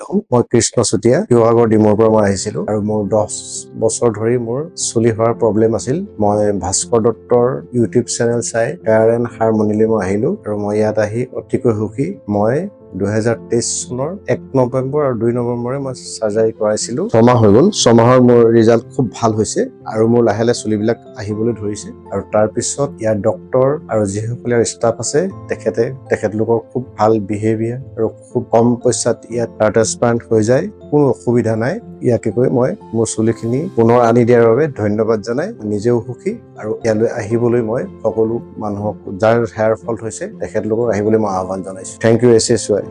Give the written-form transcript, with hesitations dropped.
কম মই কৃষ্ণ চুতীয়া শিৱসাগৰ ডিমৰ পৰা মই আহিছিলো আৰু মোৰ 10 বছৰ ধৰি মোৰ চুলি হোৱাৰ প্ৰব্লেম আছিল মই ভাস্কৰ দত্তৰ ইউটিউব চেনেল চাই হেয়াৰ এণ্ড হাৰমনিলৈ মই আহিলো আৰু মই ইয়াত আহি অতিকৈ সুখী মই 2023 চনৰ 1 নৱেম্বৰ আৰু 2 নৱেম্বৰে মই সাৰ্জাৰী কৰাইছিলো 6 মাহ হৈ গ'ল 6 মাহৰ মোৰ ৰিজাল্ট খুব ভাল হৈছে আৰু মোৰ লাহে লাহে চুলিবিলাক আহিবলৈ ধৰিছে আৰু তাৰ পিছত ইয়াৰ ডক্টৰ আৰু যিসকল ষ্টাফ আছে তেখেতলোকৰ খুব ভাল বিহেভিয়াৰ আৰু খুব কম পইচাত ইয়াত ট্ৰান্সপ্লান্ট হৈ যায় কোনো অসুবিধা নাই ইয়াকে কৈ মই মোৰ চুলিখিনি পুনৰ আনি দিয়াৰ বাবে ধন্যবাদ জনাই নিজেও সুখী আৰু ইয়ালৈ আহিবলৈ মই সকলো মানুহক যাৰ হেয়াৰ ফল হৈছে তেখেতলোকক আহিবলৈ মই আহ্বান জনাইছো থ্যাংক ইউ SSY